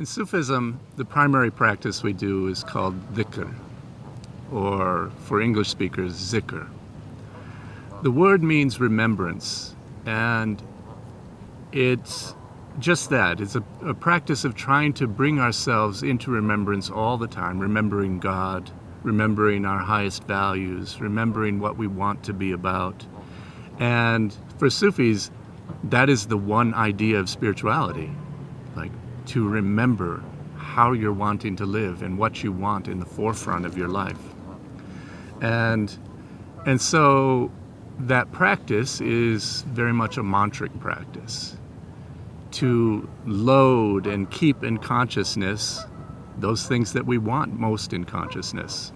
In Sufism, the primary practice we do is called Dhikr, or for English speakers, Zikr. The word means remembrance, and it's just that. It's a practice of trying to bring ourselves into remembrance all the time, remembering God, remembering our highest values, remembering what we want to be about. And for Sufis, that is the one idea of spirituality, like to remember how you're wanting to live and what you want in the forefront of your life. And so that practice is very much a mantric practice, to load and keep in consciousness those things that we want most in consciousness.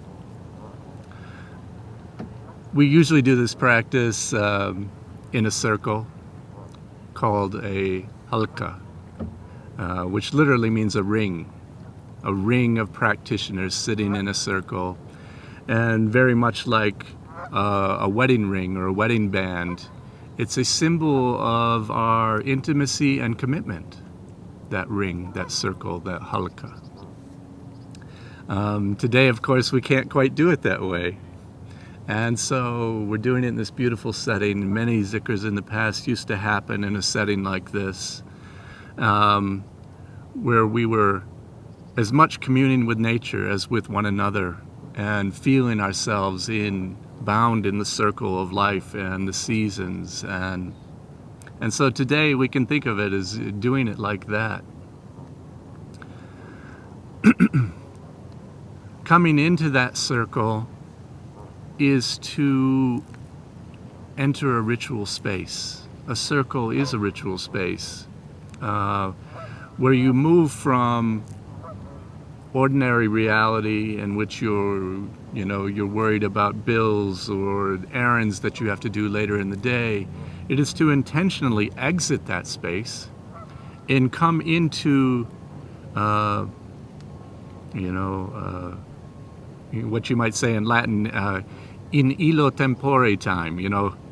We usually do this practice in a circle called a halqa, which literally means a ring of practitioners sitting in a circle, and very much like a wedding ring or a wedding band, it's a symbol of our intimacy and commitment, that ring, that circle, that halqa. Today, of course, we can't quite do it that way. And so we're doing it in this beautiful setting. Many zikrs in the past used to happen in a setting like this, where we were as much communing with nature as with one another and feeling ourselves bound in the circle of life and the seasons. And so today we can think of it as doing it like that. Coming into that circle is to enter a ritual space. A circle is a ritual space where you move from ordinary reality in which you're worried about bills or errands that you have to do later in the day. It is to intentionally exit that space and come into what you might say in Latin, in illo tempore time,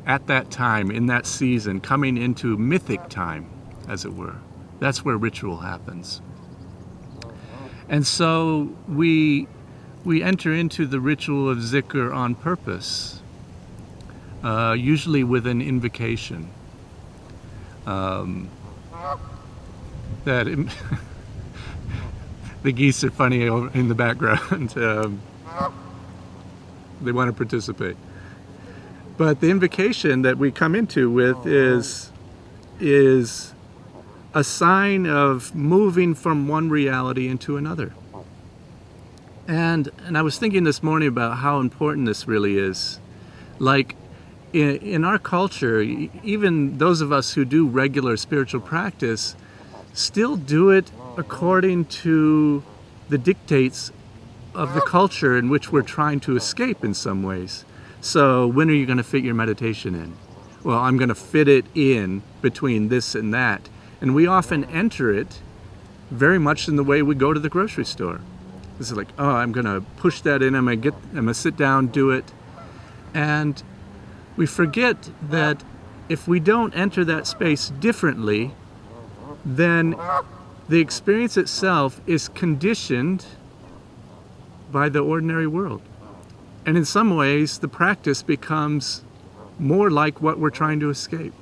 at that time, in that season, coming into mythic time, as it were. That's where ritual happens. And so we enter into the ritual of zikr on purpose, usually with an invocation. The geese are funny in the background. They want to participate. But the invocation that we come into with is a sign of moving from one reality into another. And I was thinking this morning about how important this really is. Like in our culture, even those of us who do regular spiritual practice still do it according to the dictates of the culture in which we're trying to escape in some ways. So when are you going to fit your meditation in? Well, I'm going to fit it in between this and that. And we often enter it very much in the way we go to the grocery store. It's like, oh, I'm going to push that in, I'm going to sit down, do it. And we forget that if we don't enter that space differently, then the experience itself is conditioned by the ordinary world. And in some ways, the practice becomes more like what we're trying to escape.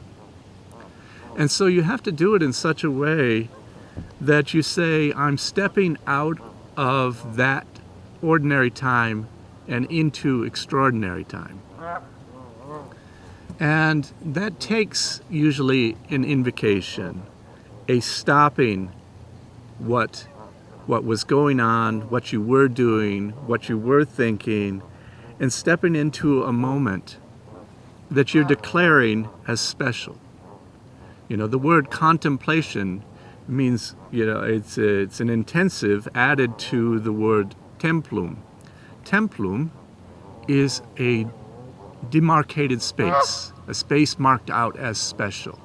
And so you have to do it in such a way that you say, I'm stepping out of that ordinary time and into extraordinary time. And that takes usually an invocation, a stopping what was going on, what you were doing, what you were thinking, and stepping into a moment that you're declaring as special. The word contemplation means, it's an intensive added to the word templum. Templum is a demarcated space, a space marked out as special.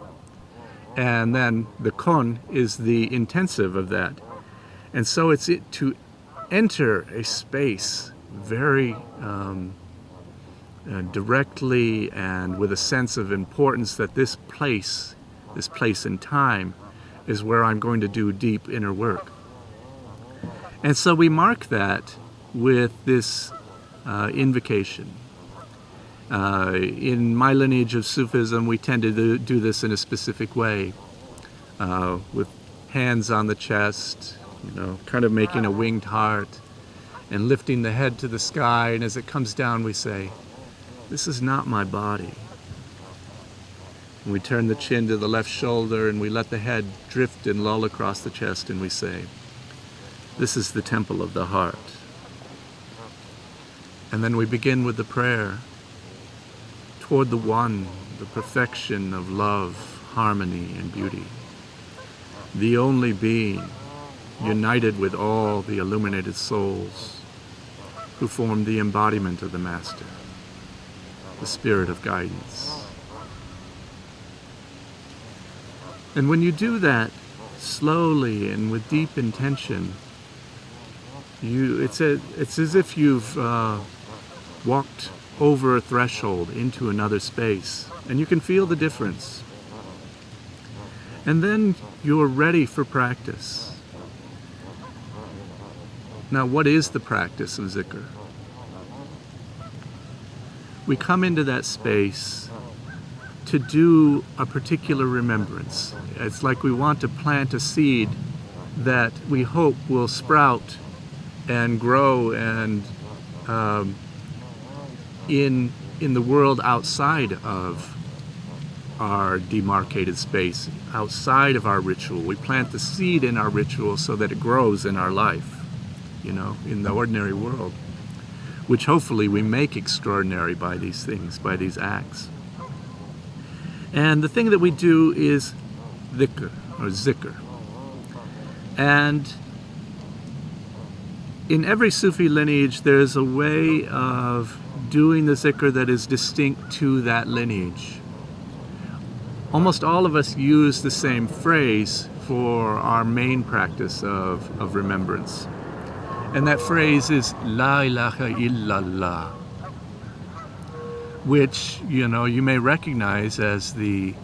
And then the kon is the intensive of that. And so it's to enter a space very directly and with a sense of importance that this place in time is where I'm going to do deep inner work. And so we mark that with this invocation. In my lineage of Sufism, we tend to do this in a specific way, with hands on the chest, kind of making a winged heart, and lifting the head to the sky, and as it comes down we say, "This is not my body." And we turn the chin to the left shoulder and we let the head drift and lull across the chest, and we say, "This is the temple of the heart." And then we begin with the prayer toward the one, the perfection of love, harmony, and beauty, the only being united with all the illuminated souls who form the embodiment of the Master, the spirit of guidance. And when you do that slowly and with deep intention, it's as if you've walked over a threshold into another space, and you can feel the difference. And then you're ready for practice. Now, what is the practice of zikr? We come into that space to do a particular remembrance. It's like we want to plant a seed that we hope will sprout and grow and in the world outside of our demarcated space, outside of our ritual. We plant the seed in our ritual so that it grows in our life, in the ordinary world, which hopefully we make extraordinary by these things, by these acts. And the thing that we do is zikr. And in every Sufi lineage, there's a way of doing the zikr that is distinct to that lineage. Almost all of us use the same phrase for our main practice of remembrance. And that phrase is La ilaha illallah, which, you may recognize as the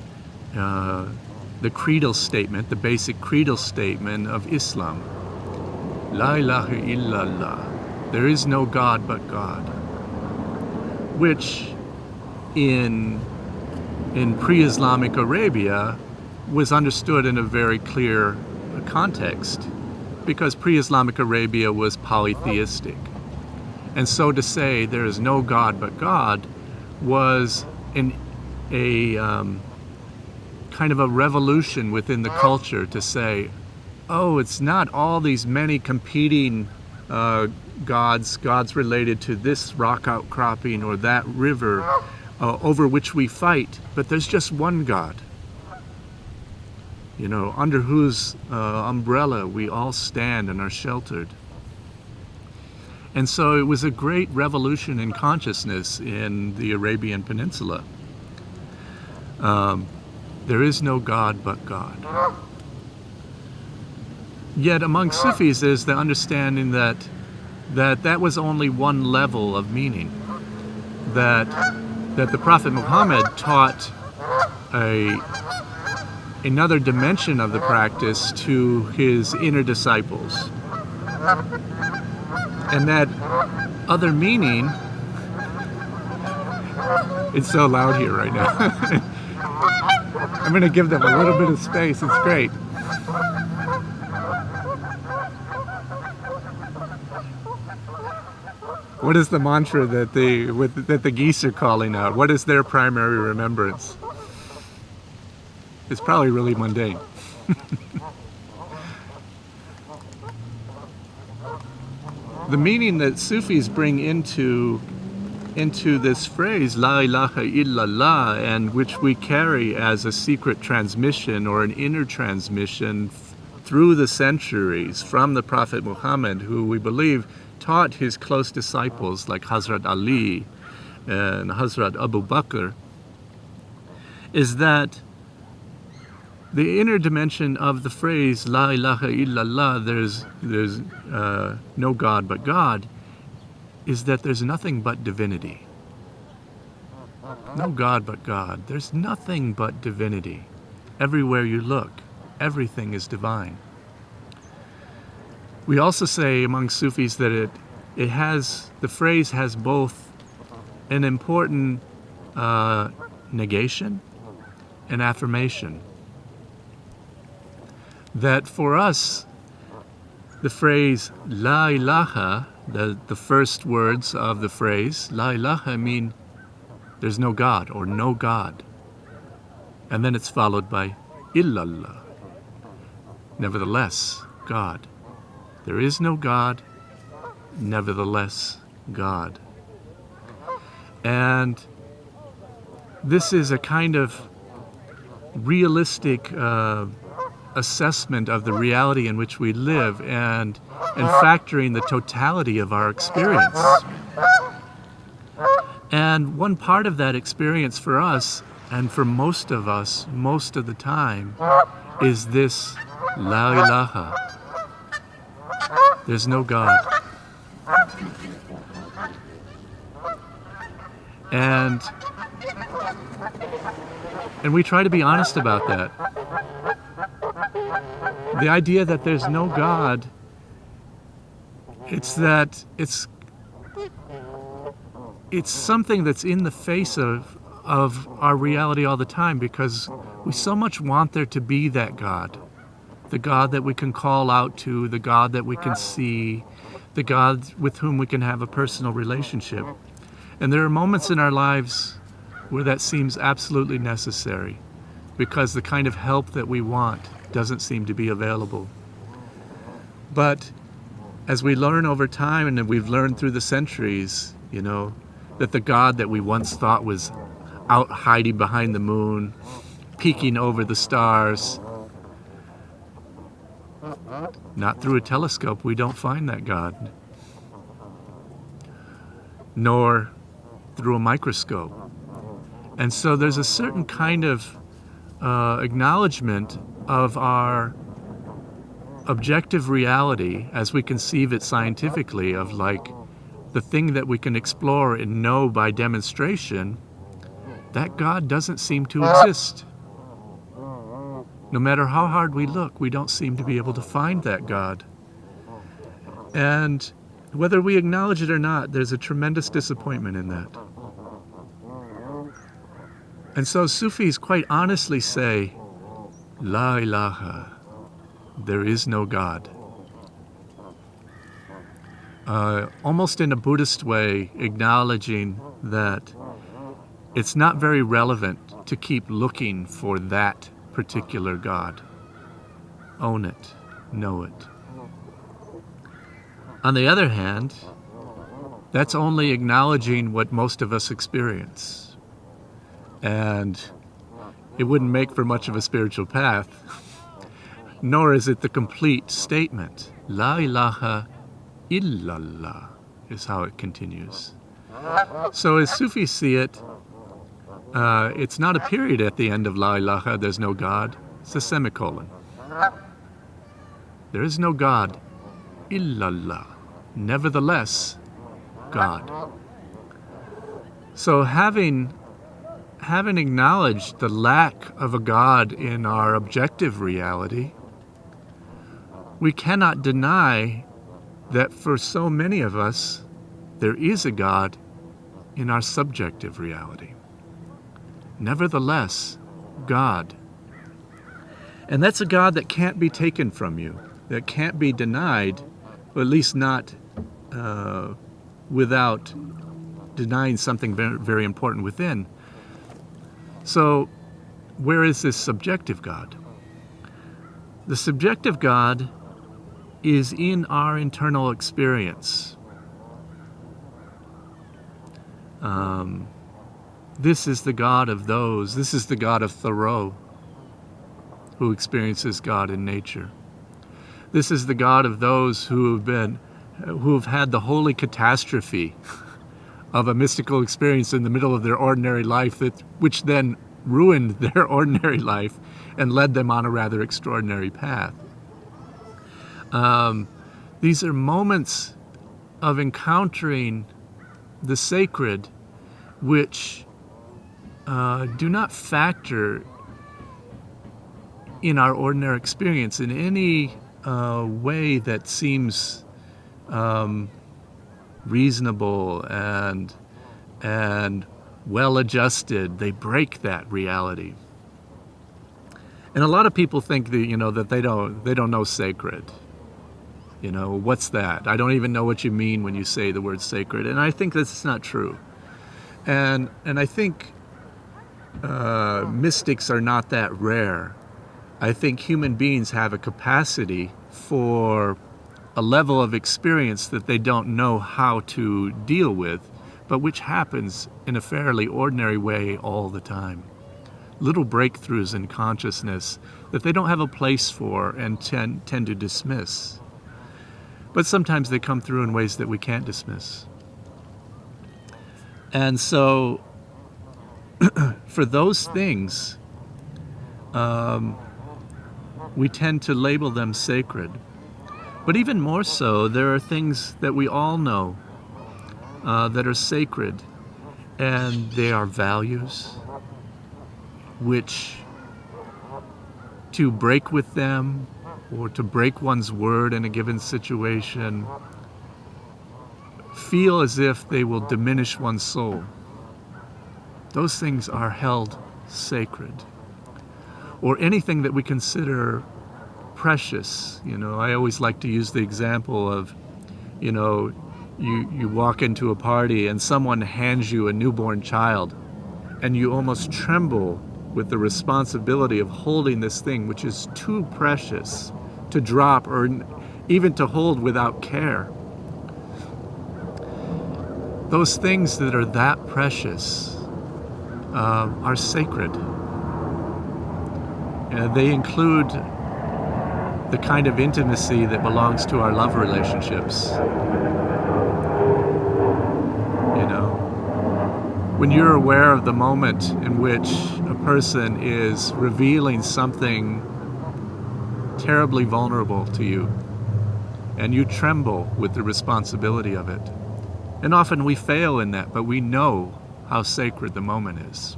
Creedal Statement, the basic Creedal Statement of Islam. La ilaha illallah, there is no God but God, which in pre-Islamic Arabia was understood in a very clear context, because pre-Islamic Arabia was polytheistic. And so to say there is no God but God was a kind of a revolution within the culture to say, oh, it's not all these many competing gods related to this rock outcropping or that river over which we fight, but there's just one God, under whose umbrella we all stand and are sheltered. And so it was a great revolution in consciousness in the Arabian Peninsula. There is no God but God. Yet among Sufis there's the understanding that was only one level of meaning, that the Prophet Muhammad taught another dimension of the practice to his inner disciples. And that other meaning, it's so loud here right now. I'm going to give them a little bit of space, it's great. What is the mantra that the geese are calling out? What is their primary remembrance? It's probably really mundane. The meaning that Sufis bring into this phrase, La ilaha illallah, and which we carry as a secret transmission or an inner transmission through the centuries from the Prophet Muhammad, who we believe taught his close disciples like Hazrat Ali and Hazrat Abu Bakr, is that the inner dimension of the phrase La ilaha illallah, there's no God but God, is that there's nothing but divinity. No God but God. There's nothing but divinity. Everywhere you look, everything is divine. We also say among Sufis that the phrase has both an important negation and affirmation. That for us, the phrase La ilaha, the first words of the phrase La ilaha mean there's no God or no God. And then it's followed by illallah, nevertheless God. There is no God, nevertheless God. And this is a kind of realistic assessment of the reality in which we live and factoring the totality of our experience. And one part of that experience for us, and for most of us, most of the time, is this La ilaha. There's no God. And we try to be honest about that. The idea that there's no God, it's something that's in the face of our reality all the time, because we so much want there to be that God. The God that we can call out to, the God that we can see, the God with whom we can have a personal relationship. And there are moments in our lives where that seems absolutely necessary, because the kind of help that we want doesn't seem to be available. But as we learn over time, and we've learned through the centuries, that the God that we once thought was out hiding behind the moon, peeking over the stars, not through a telescope, we don't find that God. Nor through a microscope. And so there's a certain kind of acknowledgement of our objective reality as we conceive it scientifically, of like the thing that we can explore and know by demonstration, that God doesn't seem to exist. No matter how hard we look, we don't seem to be able to find that God. And whether we acknowledge it or not, there's a tremendous disappointment in that. And so Sufis quite honestly say, La ilaha, there is no God. Almost in a Buddhist way, acknowledging that it's not very relevant to keep looking for that particular God. Own it, know it. On the other hand, that's only acknowledging what most of us experience. And it wouldn't make for much of a spiritual path, nor is it the complete statement. La ilaha illallah is how it continues. So as Sufis see it, it's not a period at the end of La ilaha, there's no God. It's a semicolon. There is no God, illallah, nevertheless God. So having acknowledged the lack of a God in our objective reality, we cannot deny that for so many of us, there is a God in our subjective reality. Nevertheless, God. And that's a God that can't be taken from you, that can't be denied, or at least not without denying something very, very important within. So, where is this subjective God? The subjective God is in our internal experience. This is the God of those. This is the God of Thoreau, who experiences God in nature. This is the God of those who have had the holy catastrophe of a mystical experience in the middle of their ordinary life, which then ruined their ordinary life and led them on a rather extraordinary path. These are moments of encountering the sacred which do not factor in our ordinary experience in any way that seems reasonable and well-adjusted, they break that reality. And a lot of people think that, that they don't know sacred. What's that? I don't even know what you mean when you say the word sacred. And I think that's not true. And I think mystics are not that rare. I think human beings have a capacity for a level of experience that they don't know how to deal with, but which happens in a fairly ordinary way all the time. Little breakthroughs in consciousness that they don't have a place for and tend to dismiss. But sometimes they come through in ways that we can't dismiss. And so, for those things, we tend to label them sacred. But even more so, there are things that we all know that are sacred, and they are values, which to break with them or to break one's word in a given situation feel as if they will diminish one's soul. Those things are held sacred. Or anything that we consider precious. I always like to use the example of, you walk into a party and someone hands you a newborn child and you almost tremble with the responsibility of holding this thing which is too precious to drop or even to hold without care. Those things that are that precious are sacred. They include the kind of intimacy that belongs to our love relationships. When you're aware of the moment in which a person is revealing something terribly vulnerable to you, and you tremble with the responsibility of it. And often we fail in that, but we know how sacred the moment is.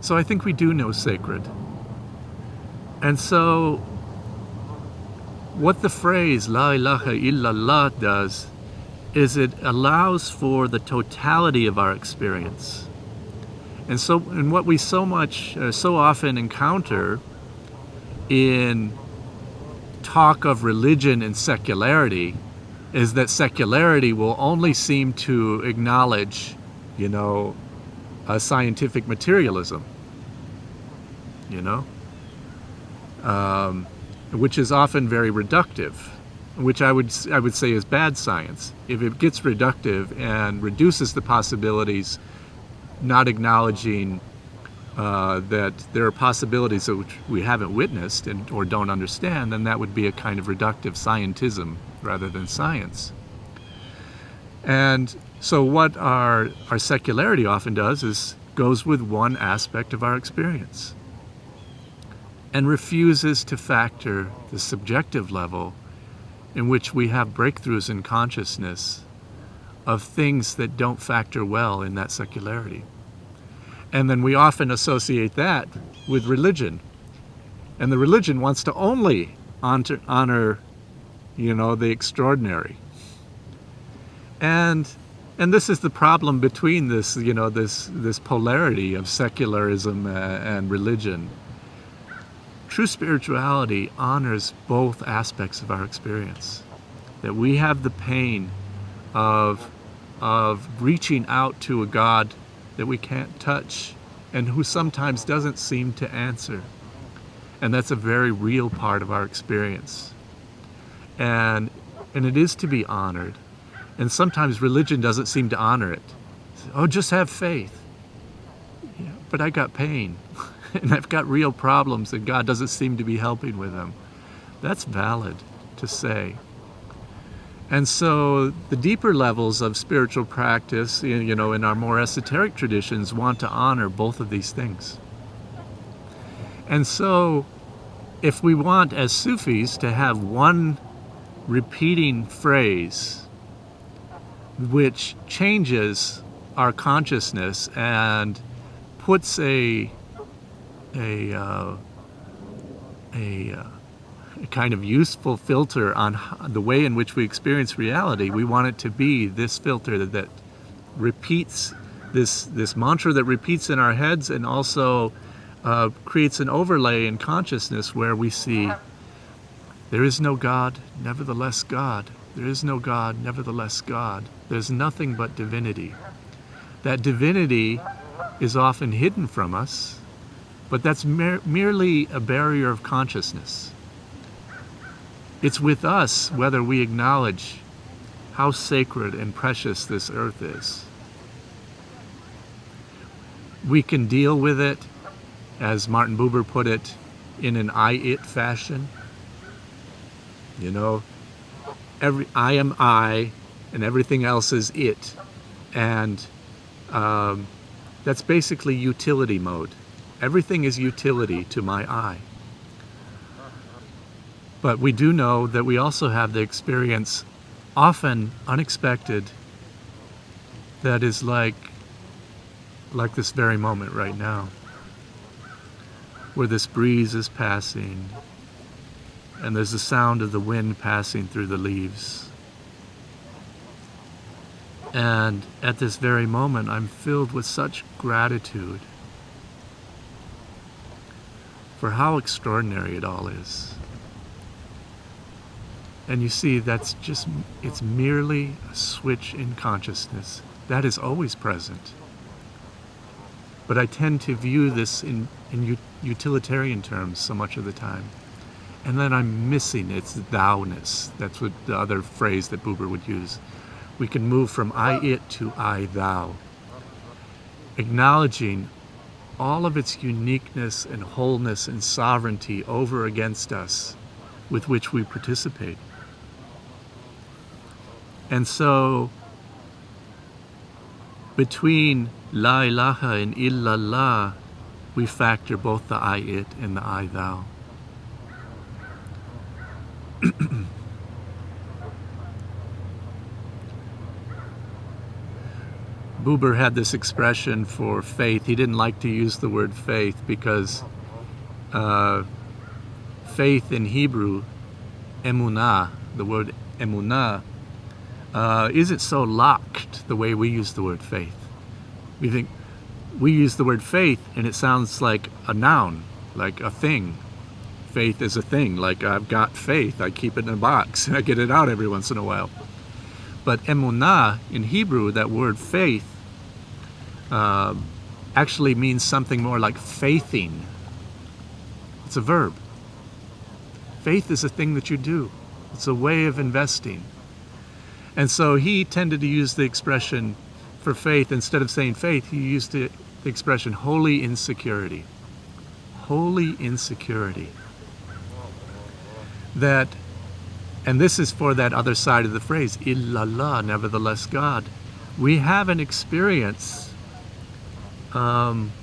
So I think we do know sacred. And so what the phrase La ilaha illallah does is it allows for the totality of our experience. And what we so often encounter in talk of religion and secularity is that secularity will only seem to acknowledge, a scientific materialism, which is often very reductive, which I would say is bad science. If it gets reductive and reduces the possibilities, not acknowledging that there are possibilities which we haven't witnessed or don't understand, then that would be a kind of reductive scientism rather than science. And so what our secularity often does is goes with one aspect of our experience and refuses to factor the subjective level in which we have breakthroughs in consciousness of things that don't factor well in that secularity. And then we often associate that with religion. And the religion wants to only honor the extraordinary. And this is the problem between this, this polarity of secularism and religion. True spirituality honors both aspects of our experience. That we have the pain of reaching out to a God that we can't touch and who sometimes doesn't seem to answer. And that's a very real part of our experience. And it is to be honored. And sometimes religion doesn't seem to honor it. Oh, just have faith. Yeah, but I got pain. And I've got real problems and God doesn't seem to be helping with them. That's valid to say. And so the deeper levels of spiritual practice, in our more esoteric traditions, want to honor both of these things. And so if we want, as Sufis, to have one repeating phrase which changes our consciousness and puts a a kind of useful filter on the way in which we experience reality, we want it to be this filter that repeats this mantra that repeats in our heads, and also creates an overlay in consciousness where we see there is no God, nevertheless God. There is no God, nevertheless God. There's nothing but divinity. That divinity is often hidden from us, but that's merely a barrier of consciousness. It's with us whether we acknowledge how sacred and precious this earth is. We can deal with it, as Martin Buber put it, in an I-it fashion. You know, I am I, and everything else is it. And that's basically utility mode. Everything is utility to my I. But we do know that we also have the experience, often unexpected, that is like this very moment right now, where this breeze is passing, and there's the sound of the wind passing through the leaves. And at this very moment, I'm filled with such gratitude for how extraordinary it all is. And you see, it's merely a switch in consciousness. That is always present. But I tend to view this in utilitarian terms so much of the time. And then I'm missing its thou-ness. That's what the other phrase that Buber would use. We can move from I-it to I-thou, acknowledging all of its uniqueness and wholeness and sovereignty over against us with which we participate. And so, between La ilaha and illallah, we factor both the I-it and the I-thou. Buber had this expression for faith. He didn't like to use the word faith because faith in Hebrew, emunah, the word emunah, isn't so locked the way we use the word faith. We use the word faith and it sounds like a noun, like a thing. Faith is a thing, like I've got faith, I keep it in a box and I get it out every once in a while. But emunah in Hebrew, that word faith, actually means something more like faithing. It's a verb. Faith is a thing that you do. It's a way of investing. And so he tended to use the expression for faith, instead of saying faith, he used the expression holy insecurity. Holy insecurity. That, and this is for that other side of the phrase, illallah, nevertheless God. We have an experience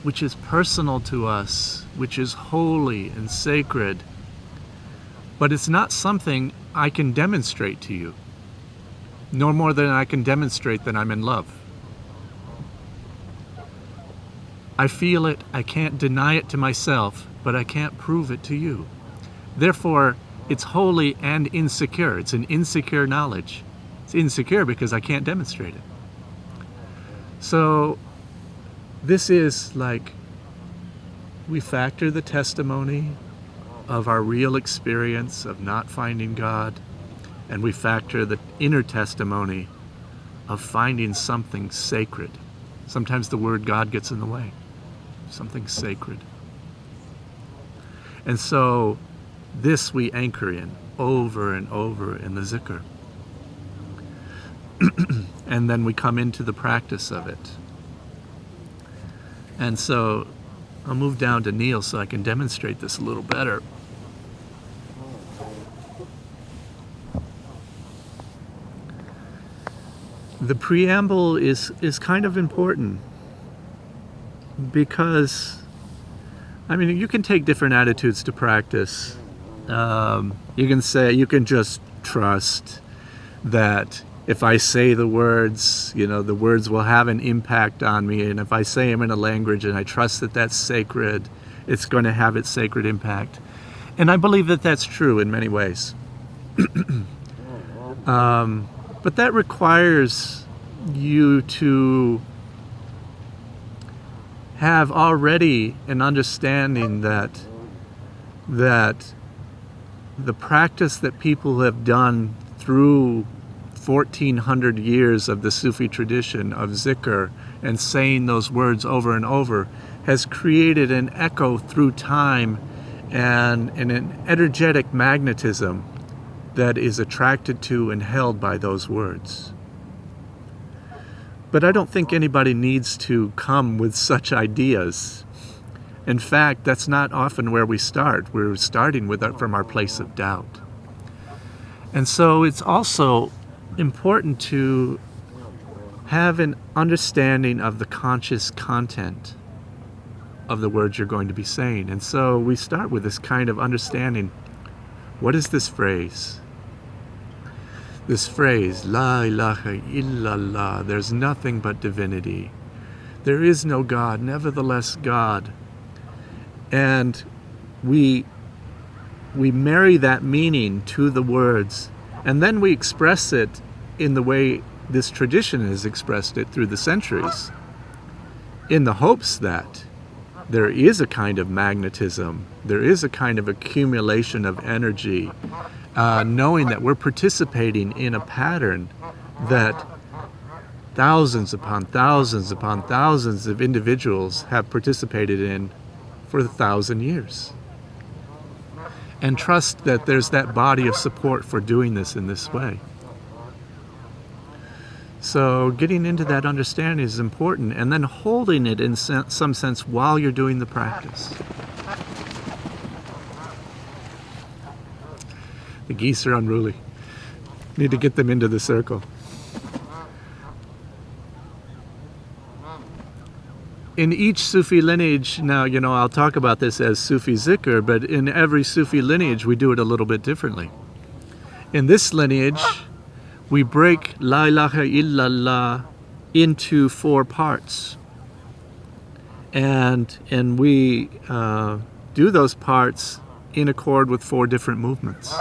which is personal to us, which is holy and sacred, but it's not something I can demonstrate to you, no more than I can demonstrate that I'm in love. I feel it, I can't deny it to myself, but I can't prove it to you. Therefore, it's holy and insecure. It's an insecure knowledge. It's insecure because I can't demonstrate it. So, this is like, we factor the testimony of our real experience of not finding God, and we factor the inner testimony of finding something sacred. Sometimes the word God gets in the way. Something sacred. And so this we anchor in over and over in the Zikr. And then we come into the practice of it. And so I'll move down to Neil so I can demonstrate this a little better. The preamble is kind of important because, I mean, you can take different attitudes to practice. You can just trust that if I say the words, the words will have an impact on me. And if I say them in a language and I trust that that's sacred, it's going to have its sacred impact. And I believe that that's true in many ways. But that requires you to have already an understanding that the practice that people have done through 1400 years of the Sufi tradition of zikr and saying those words over and over has created an echo through time and an energetic magnetism that is attracted to and held by those words. But I don't think anybody needs to come with such ideas. In fact, that's not often where we start. We're starting from our place of doubt. And so it's also important to have an understanding of the conscious content of the words you're going to be saying. And so we start with this kind of understanding. What is this phrase? This phrase, La ilaha illallah, there's nothing but divinity. There is no God, nevertheless God. And we marry that meaning to the words, and then we express it in the way this tradition has expressed it through the centuries, in the hopes that there is a kind of magnetism, there is a kind of accumulation of energy, knowing that we're participating in a pattern that thousands upon thousands upon thousands of individuals have participated in for 1,000 years. And trust that there's that body of support for doing this in this way. So getting into that understanding is important, and then holding it in some sense while you're doing the practice. The geese are unruly. Need to get them into the circle. In each Sufi lineage, now, I'll talk about this as Sufi Zikr, but in every Sufi lineage, we do it a little bit differently. In this lineage, we break La ilaha illallah into 4 parts. And we do those parts in accord with 4 different movements.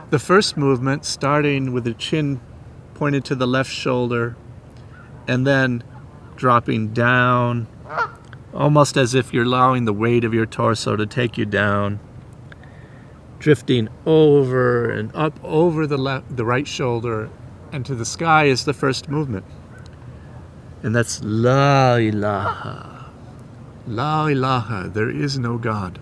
The first movement, starting with the chin pointed to the left shoulder, and then dropping down, almost as if you're allowing the weight of your torso to take you down, drifting over and up over the right shoulder and to the sky is the first movement. And that's La ilaha. La ilaha, there is no God.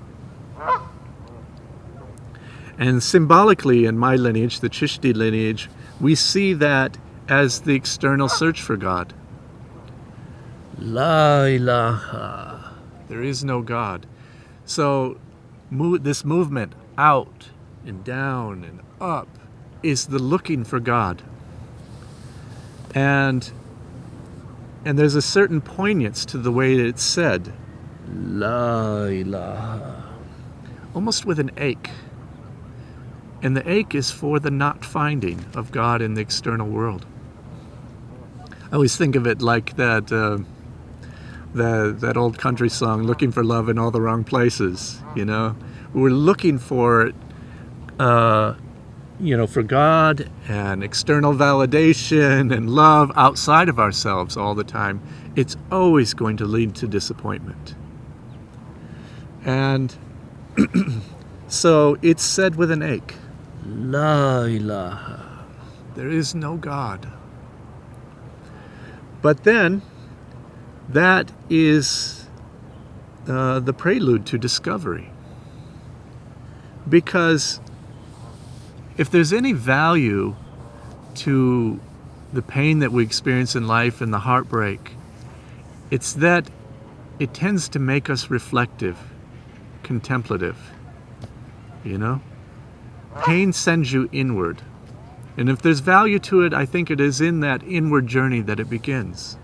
And symbolically in my lineage, the Chishti lineage, we see that as the external search for God. La ilaha, there is no God. So this movement out and down and up is the looking for God. And there's a certain poignance to the way that it's said. La ilaha. Almost with an ache. And the ache is for the not finding of God in the external world. I always think of it like that old country song, Looking for Love in All the Wrong Places, We're looking for it, for God and external validation and love outside of ourselves all the time. It's always going to lead to disappointment. And so it's said with an ache. La ilaha. There is no God. But then, that is the prelude to discovery. Because if there's any value to the pain that we experience in life and the heartbreak, it's that it tends to make us reflective, contemplative, Pain sends you inward. And if there's value to it, I think it is in that inward journey that it begins.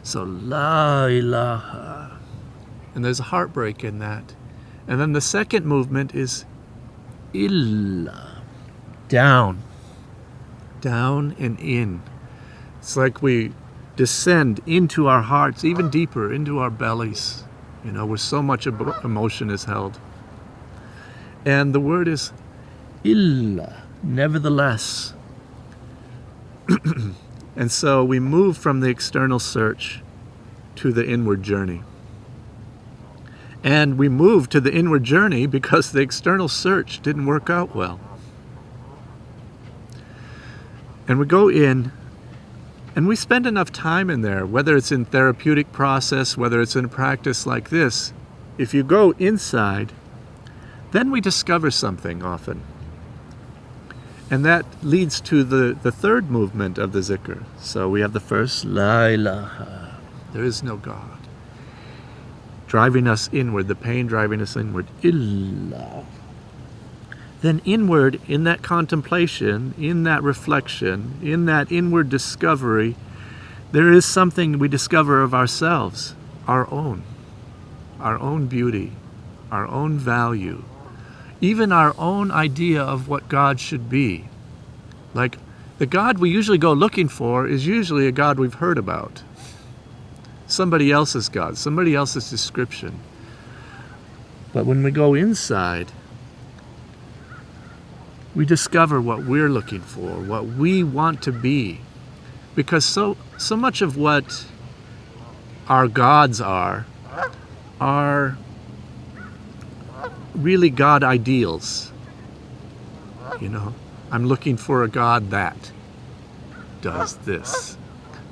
So, La ilaha. And there's heartbreak in that. And then the second movement is Illa. Down. Down and in. It's like we descend into our hearts, even deeper, into our bellies, where so much emotion is held. And the word is illa, nevertheless. And so we move from the external search to the inward journey. And we move to the inward journey because the external search didn't work out well. And we go in, and we spend enough time in there, whether it's in therapeutic process, whether it's in a practice like this. If you go inside, then we discover something often. And that leads to the third movement of the zikr. So we have the first, La ilaha, there is no God, driving us inward, the pain driving us inward, illa. Then inward, in that contemplation, in that reflection, in that inward discovery, there is something we discover of ourselves, our own beauty, our own value, even our own idea of what God should be. Like, the God we usually go looking for is usually a God we've heard about. Somebody else's God, somebody else's description. But when we go inside, we discover what we're looking for, what we want to be. Because so much of what our gods are really God ideals. You know, I'm looking for a God that does this,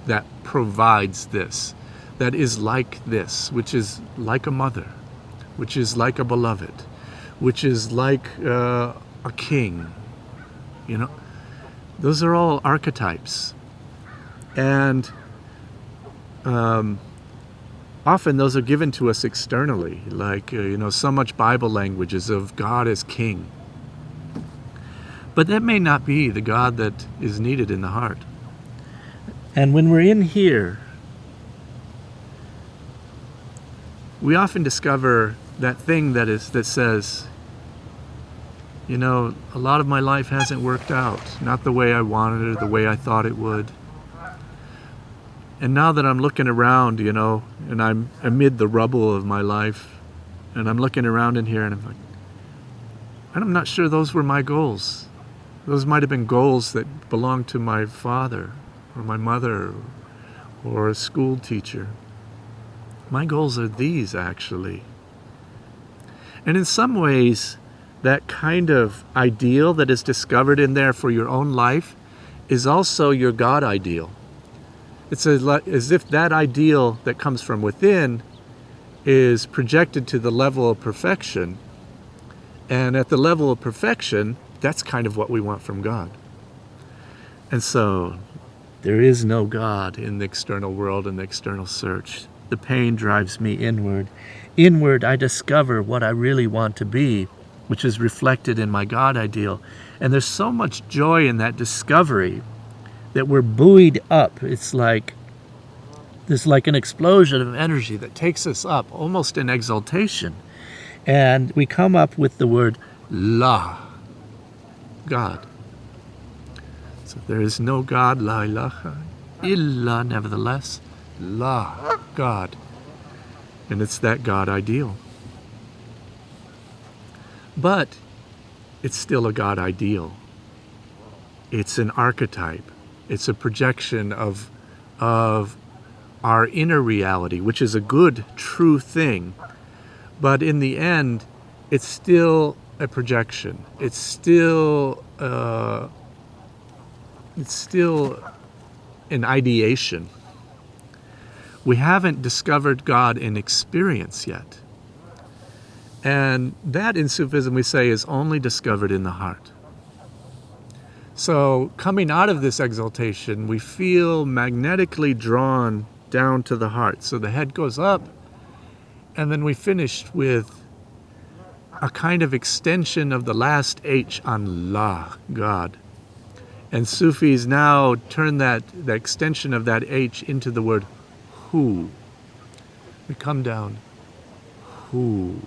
that provides this, that is like this, which is like a mother, which is like a beloved, which is like a king. You know, those are all archetypes. And often those are given to us externally, like, so much Bible language is of God as king. But that may not be the God that is needed in the heart. And when we're in here, we often discover that thing that says, a lot of my life hasn't worked out, not the way I wanted it or the way I thought it would. And now that I'm looking around, and I'm amid the rubble of my life, and I'm looking around in here, and I'm like, I'm not sure those were my goals. Those might have been goals that belonged to my father, or my mother, or a school teacher. My goals are these, actually. And in some ways, that kind of ideal that is discovered in there for your own life is also your God ideal. It's as if that ideal that comes from within is projected to the level of perfection. And at the level of perfection, that's kind of what we want from God. And so, there is no God in the external world and the external search. The pain drives me inward. Inward, I discover what I really want to be, which is reflected in my God ideal. And there's so much joy in that discovery that we're buoyed up. It's like, there's like an explosion of energy that takes us up, almost in exaltation. And we come up with the word La, God. So there is no God, La ilaha, illa, nevertheless, La, God. And it's that God ideal. But it's still a God ideal. It's an archetype. It's a projection of our inner reality, which is a good, true thing. But in the end, it's still a projection. It's still an ideation. We haven't discovered God in experience yet. And that in Sufism we say is only discovered in the heart. So coming out of this exaltation, we feel magnetically drawn down to the heart. So the head goes up, and then we finish with a kind of extension of the last H on La, God. And Sufis now turn the extension of that H into the word Hu. We come down, Hu,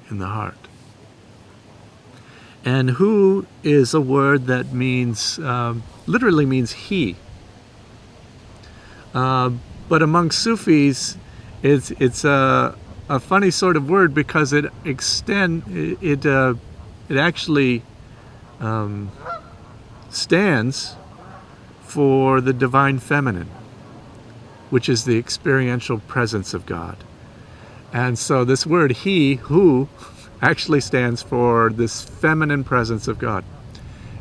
in the heart. And Hu is a word that means, literally means he. But among Sufis, it's a funny sort of word because it It actually stands for the divine feminine, which is the experiential presence of God. And so this word he, who, actually stands for this feminine presence of God,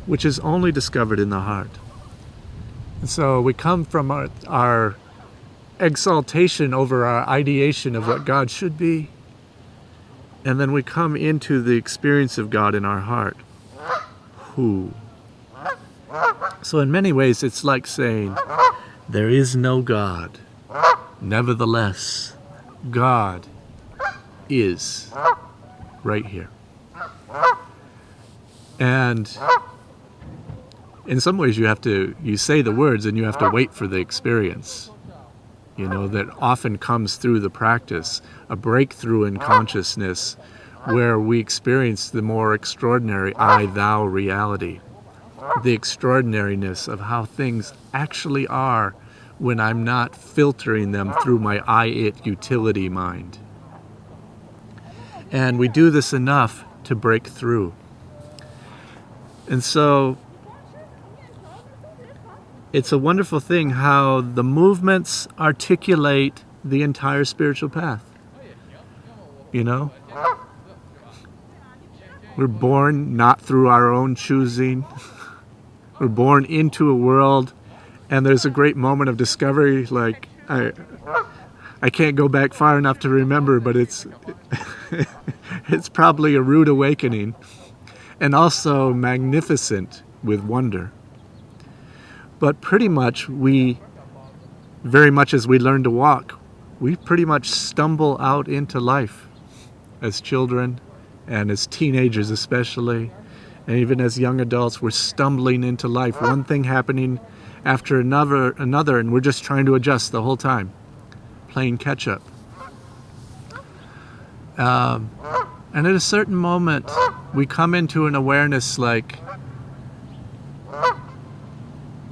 which is only discovered in the heart. And so we come from our exaltation over our ideation of what God should be, and then we come into the experience of God in our heart. Who? So in many ways it's like saying, there is no God. Nevertheless, God is right here. And in some ways you say the words and you have to wait for the experience, that often comes through the practice, a breakthrough in consciousness where we experience the more extraordinary I-thou reality, the extraordinariness of how things actually are when I'm not filtering them through my I-it utility mind. And we do this enough to break through. And so it's a wonderful thing how the movements articulate the entire spiritual path. We're born not through our own choosing. We're born into a world, and there's a great moment of discovery. Like I can't go back far enough to remember, but it's probably a rude awakening, and also magnificent with wonder. But pretty much very much as we learn to walk, we pretty much stumble out into life as children and as teenagers especially, and even as young adults. We're stumbling into life, one thing happening after another, and we're just trying to adjust the whole time, playing catch up. And at a certain moment, we come into an awareness like,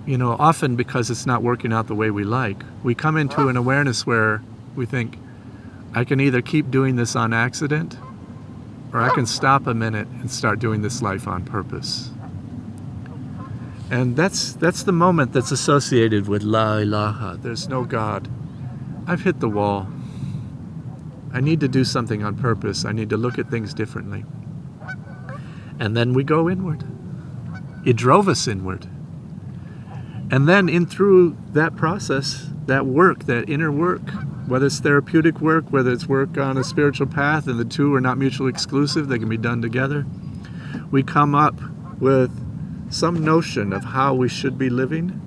often because it's not working out the way we like, we come into an awareness where we think, I can either keep doing this on accident, or I can stop a minute and start doing this life on purpose. And that's the moment that's associated with La ilaha, there's no God. I've hit the wall. I need to do something on purpose. I need to look at things differently. And then we go inward. It drove us inward. And then in through that process, that work, that inner work, whether it's therapeutic work, whether it's work on a spiritual path, and the two are not mutually exclusive, they can be done together, we come up with some notion of how we should be living,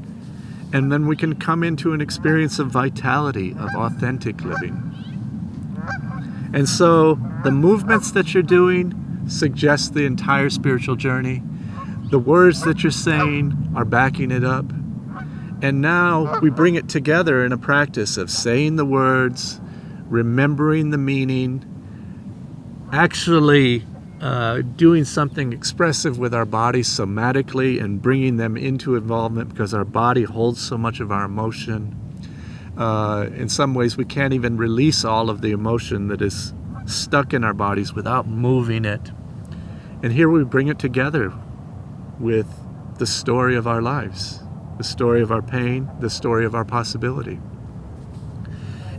and then we can come into an experience of vitality, of authentic living. And so the movements that you're doing suggest the entire spiritual journey. The words that you're saying are backing it up. And now we bring it together in a practice of saying the words, remembering the meaning, actually doing something expressive with our bodies somatically and bringing them into involvement, because our body holds so much of our emotion. In some ways we can't even release all of the emotion that is stuck in our bodies without moving it. And here we bring it together with the story of our lives, the story of our pain, the story of our possibility.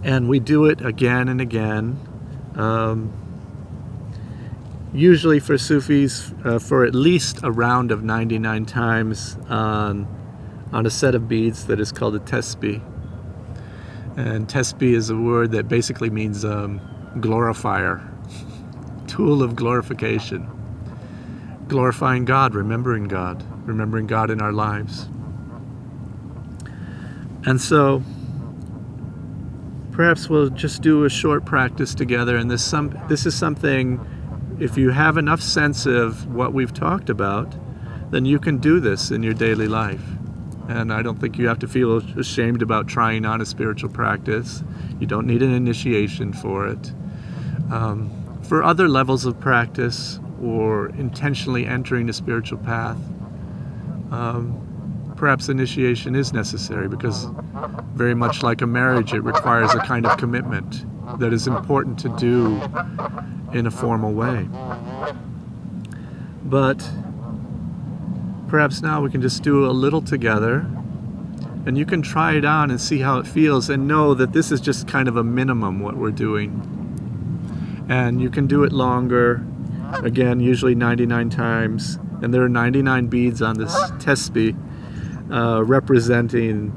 And we do it again and again, usually for Sufis, for at least a round of 99 times on a set of beads that is called a tesbih. And tesbih is a word that basically means glorifier, tool of glorification. Glorifying God, remembering God in our lives. And so perhaps we'll just do a short practice together, and this is something, if you have enough sense of what we've talked about, then you can do this in your daily life. And I don't think you have to feel ashamed about trying on a spiritual practice. You don't need an initiation for it. For other levels of practice or intentionally entering a spiritual path, perhaps initiation is necessary, because very much like a marriage, it requires a kind of commitment that is important to do in a formal way. But perhaps now we can just do a little together, and you can try it on and see how it feels, and know that this is just kind of a minimum what we're doing. And you can do it longer, again, usually 99 times, and there are 99 beads on this tesbih representing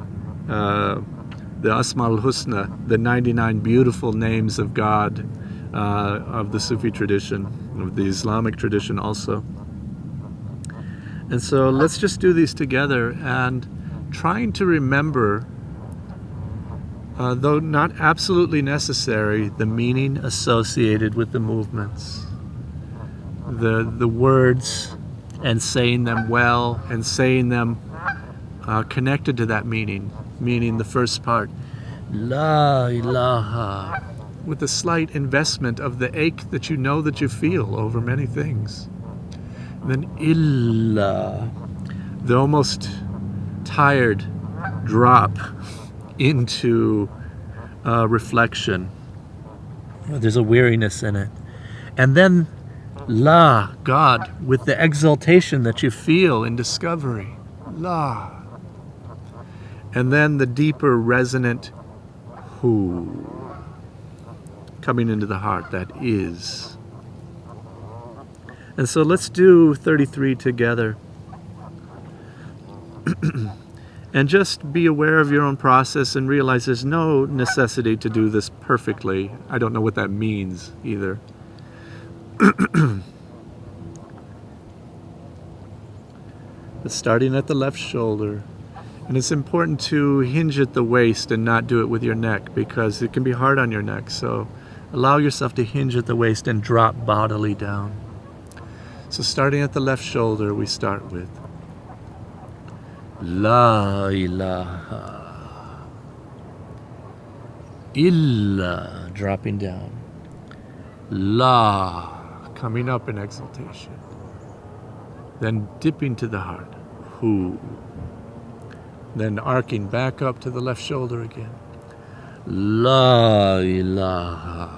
the Asma al-Husna, the 99 beautiful names of God of the Sufi tradition, of the Islamic tradition also. And so let's just do these together, and trying to remember, though not absolutely necessary, the meaning associated with the movements, the words, and saying them well, and saying them connected to that meaning, meaning the first part, La ilaha, with a slight investment of the ache that you know that you feel over many things. Then illa, the almost tired drop into reflection. There's a weariness in it. And then La, God, with the exaltation that you feel in discovery. La. And then the deeper resonant Hu, coming into the heart, that is. And so let's do 33 together. And just be aware of your own process and realize there's no necessity to do this perfectly. I don't know what that means either. But starting at the left shoulder. And it's important to hinge at the waist and not do it with your neck, because it can be hard on your neck. So allow yourself to hinge at the waist and drop bodily down. So starting at the left shoulder, we start with La ilaha illa, dropping down. La, coming up in exaltation. Then dipping to the heart. Hu. Then arcing back up to the left shoulder again. La ilaha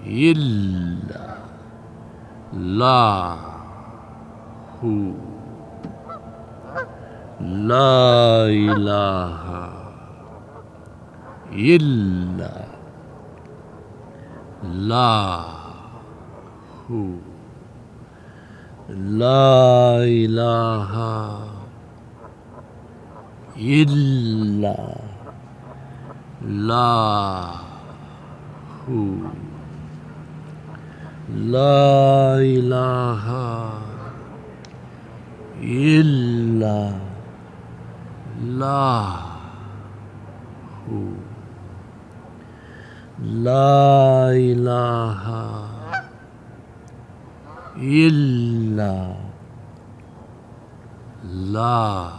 illa La Hu. La ilaha illa La Hu. La ilaha illa La Hu. La ilaha illa La Hu. La ilaha illa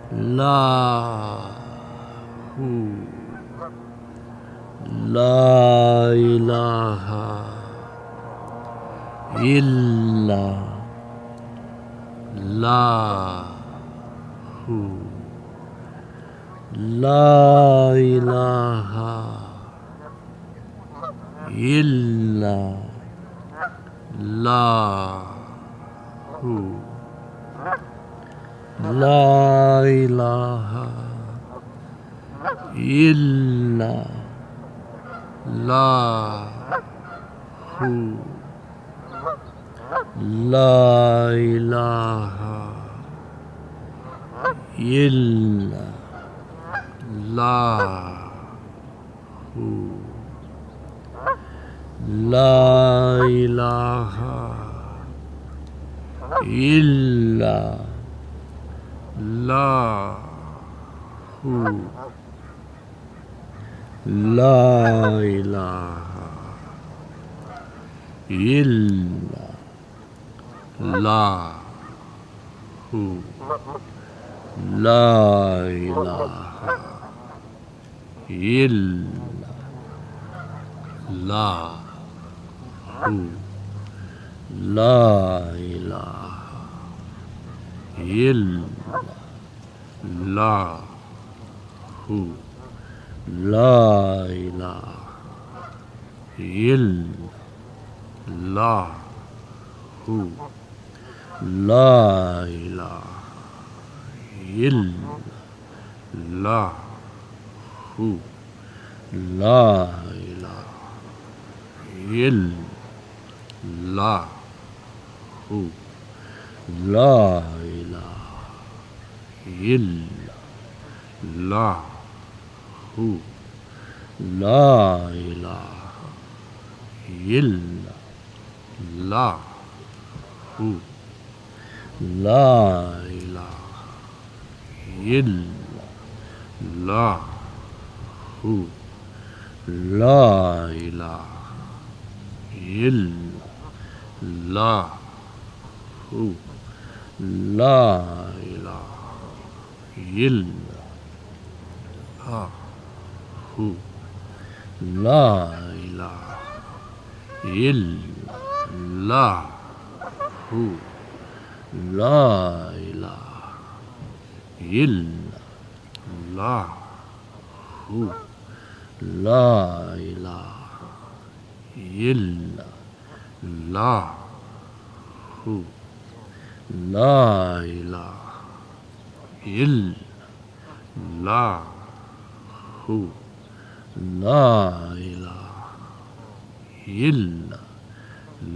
La Hu. La ilaha illa La Hu. La ilaha illa La Hu. La ilaha illa La Hu. La ilaha illa La Hu. La ilaha illa La Hu. La ilaha illa La Hu. La ilaha illa La Hu. La ilaha illa La Hu. La ilaha illa Lahu, La ilaha illallahu, La ilaha illallahu, La ilaha illallahu, La ilaha illallahu, La ilaha illallahu, La ilaha illallahu, La ilaha illallahu, La ilaha illallahu, La ilaha illallahu, La ilaha illallahu, La ilaha illallahu, La ilaha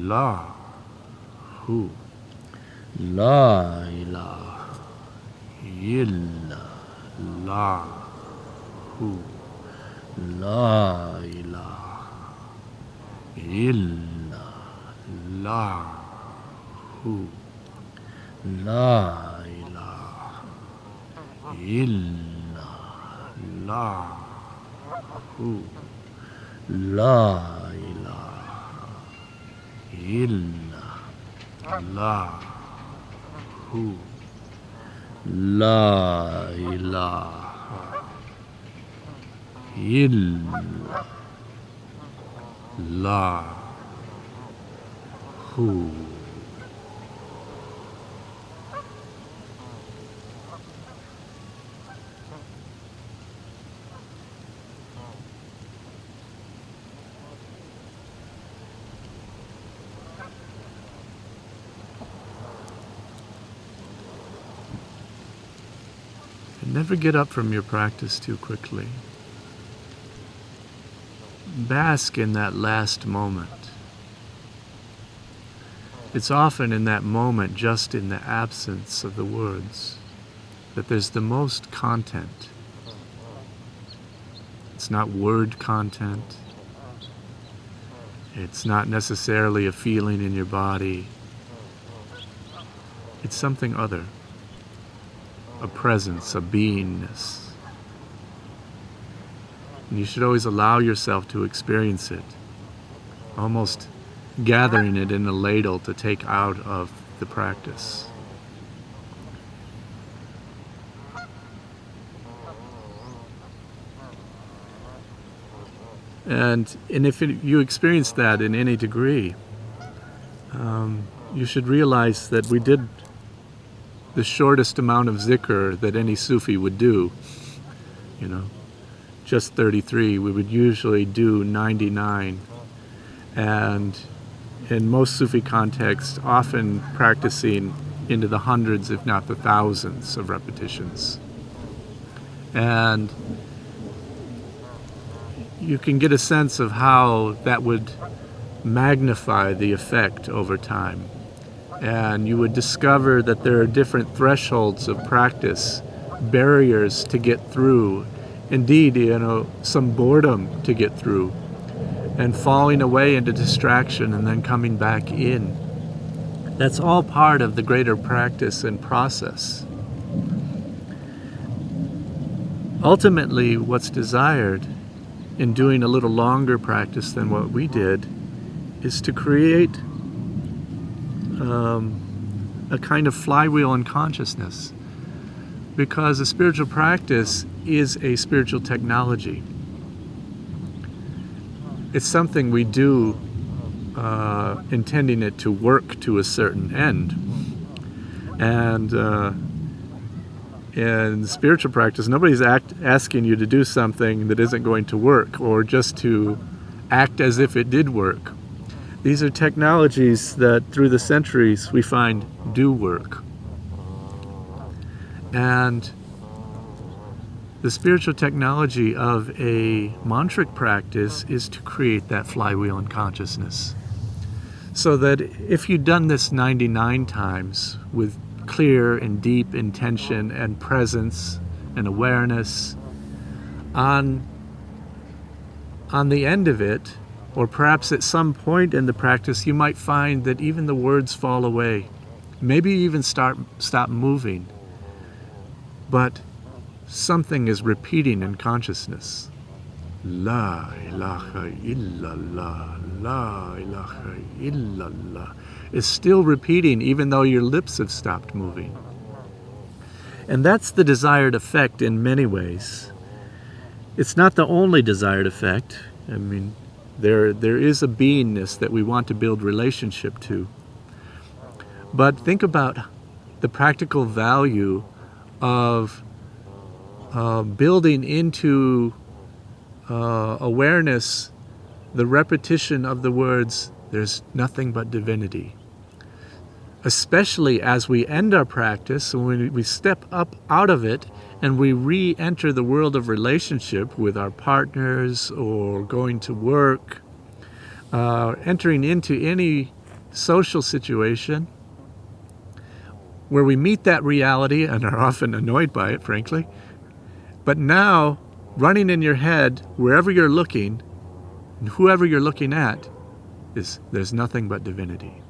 illallahu, La ilaha illallahu, La ilaha illallahu, La ilaha illallahu, La ilaha illallahu, La ilaha illallahu, La ilaha illallahu. And never get up from your practice too quickly. Bask in that last moment. It's often in that moment, just in the absence of the words, that there's the most content. It's not word content. It's not necessarily a feeling in your body. It's something other. A presence, a beingness. And you should always allow yourself to experience it, almost gathering it in a ladle to take out of the practice. And if you experience that in any degree, you should realize that we did the shortest amount of zikr that any Sufi would do, just 33. We would usually do 99. And in most Sufi contexts, often practicing into the hundreds, if not the thousands of repetitions. And you can get a sense of how that would magnify the effect over time. And you would discover that there are different thresholds of practice, barriers to get through, indeed, some boredom to get through, and falling away into distraction and then coming back in. That's all part of the greater practice and process. Ultimately, what's desired in doing a little longer practice than what we did is to create a kind of flywheel in consciousness, because a spiritual practice is a spiritual technology. It's something we do intending it to work to a certain end. And In spiritual practice, nobody's asking you to do something that isn't going to work, or just to act as if it did work. These are technologies that through the centuries we find do work. And the spiritual technology of a mantric practice is to create that flywheel in consciousness. So that if you've done this 99 times with clear and deep intention and presence and awareness, on the end of it, or perhaps at some point in the practice, you might find that even the words fall away. Maybe you even stop moving. But something is repeating in consciousness. La ilaha illallah, la ilaha illallah is still repeating even though your lips have stopped moving. And that's the desired effect in many ways. It's not the only desired effect. I mean, there is a beingness that we want to build relationship to. But think about the practical value of building into awareness the repetition of the words, "There's nothing but divinity." Especially as we end our practice, when we step up out of it and we re-enter the world of relationship with our partners or going to work, entering into any social situation where we meet that reality and are often annoyed by it, frankly. But now, running in your head, wherever you're looking, and whoever you're looking at, is there's nothing but divinity.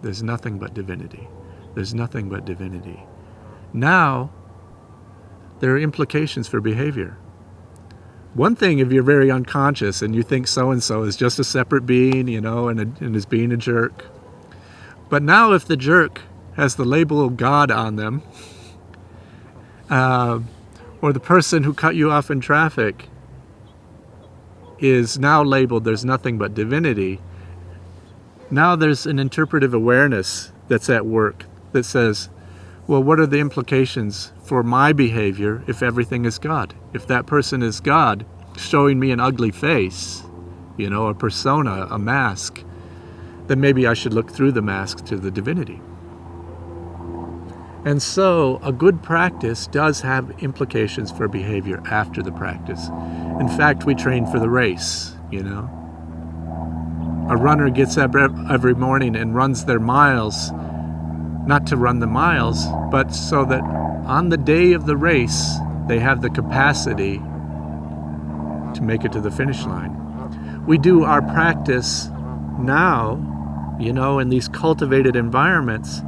There's nothing but divinity. There's nothing but divinity. Now, there are implications for behavior. One thing, if you're very unconscious and you think so-and-so is just a separate being, and is being a jerk. But now if the jerk has the label of God on them, or the person who cut you off in traffic is now labeled there's nothing but divinity, now there's an interpretive awareness that's at work that says, well, what are the implications for my behavior if everything is God? If that person is God, showing me an ugly face, a persona, a mask, then maybe I should look through the mask to the divinity. And so a good practice does have implications for behavior after the practice. In fact, we train for the race, A runner gets up every morning and runs their miles, not to run the miles, but so that on the day of the race, they have the capacity to make it to the finish line. We do our practice now, in these cultivated environments,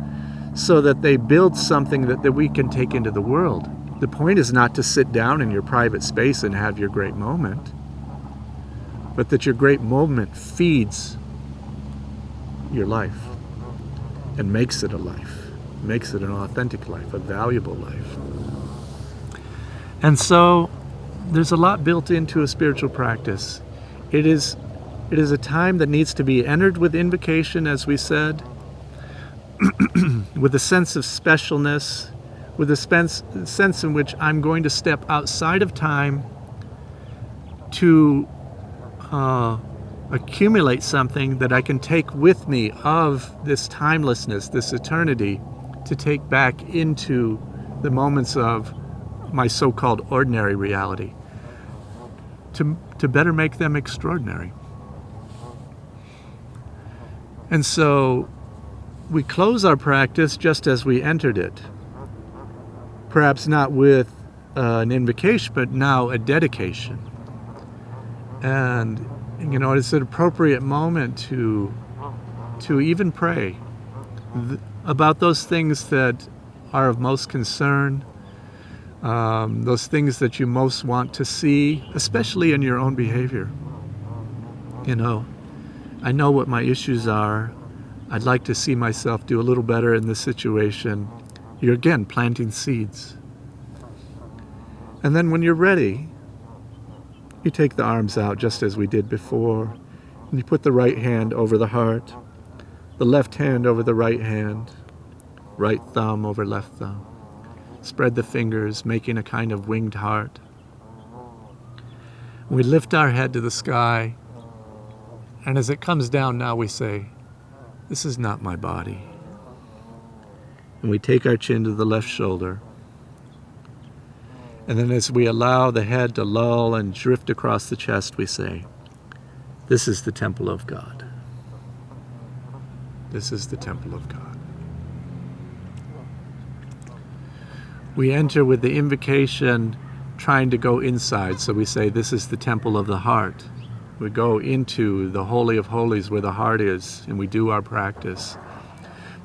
so that they build something that we can take into the world. The point is not to sit down in your private space and have your great moment, but that your great moment feeds your life and makes it a life, makes it an authentic life, a valuable life. And so there's a lot built into a spiritual practice. It is a time that needs to be entered with invocation, as we said, with a sense of specialness, with a sense in which I'm going to step outside of time to accumulate something that I can take with me of this timelessness, this eternity, to take back into the moments of my so-called ordinary reality, to better make them extraordinary. And so we close our practice just as we entered it. Perhaps not with an invocation, but now a dedication. And, it's an appropriate moment to even pray about those things that are of most concern, those things that you most want to see, especially in your own behavior. I know what my issues are. I'd like to see myself do a little better in this situation. You're again planting seeds. And then when you're ready, you take the arms out just as we did before, and you put the right hand over the heart, the left hand over the right hand, right thumb over left thumb. spread the fingers, making a kind of winged heart. We lift our head to the sky, and as it comes down now we say, "This is not my body." And we take our chin to the left shoulder. And then as we allow the head to lull and drift across the chest, we say, "This is the temple of God. This is the temple of God." We enter with the invocation trying to go inside, so we say, "This is the temple of the heart." We go into the Holy of Holies where the heart is, and we do our practice.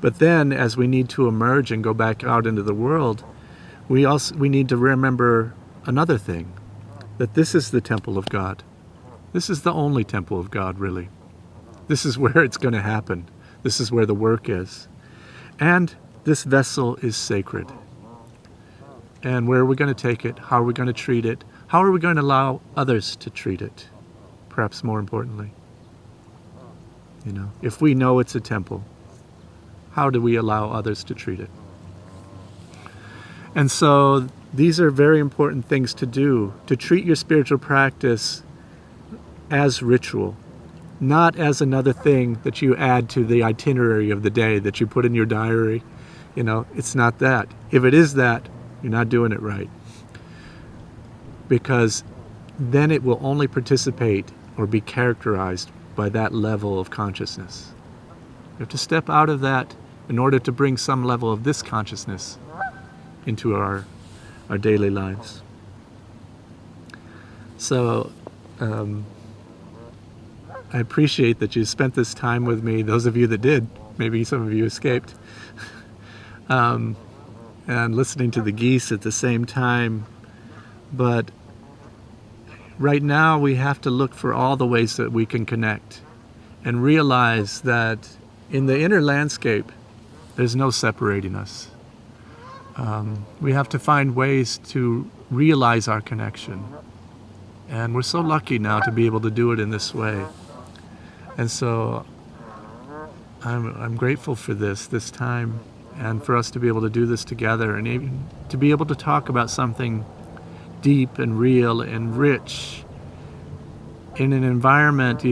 But then, as we need to emerge and go back out into the world, we need to remember another thing, that this is the temple of God. This is the only temple of God, really. This is where it's going to happen. This is where the work is. And this vessel is sacred. And where are we going to take it? How are we going to treat it? How are we going to allow others to treat it? Perhaps more importantly. If we know it's a temple, how do we allow others to treat it? And so these are very important things to do, to treat your spiritual practice as ritual, not as another thing that you add to the itinerary of the day that you put in your diary. It's not that. If it is that, you're not doing it right. Because then it will only participate or be characterized by that level of consciousness. You have to step out of that in order to bring some level of this consciousness into our daily lives. So I appreciate that you spent this time with me, those of you that did. Maybe some of you escaped. And listening to the geese at the same time. But right now we have to look for all the ways that we can connect and realize that in the inner landscape, there's no separating us. We have to find ways to realize our connection. And we're so lucky now to be able to do it in this way. And so I'm grateful for this time, and for us to be able to do this together, and even to be able to talk about something deep and real and rich in an environment,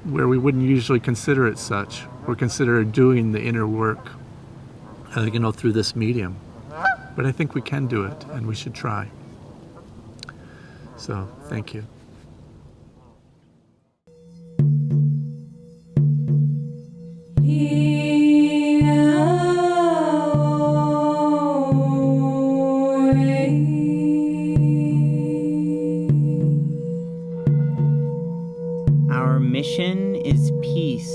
where we wouldn't usually consider it such. We're considered doing the inner work, through this medium. But I think we can do it, and we should try. So, thank you. Our mission is peace.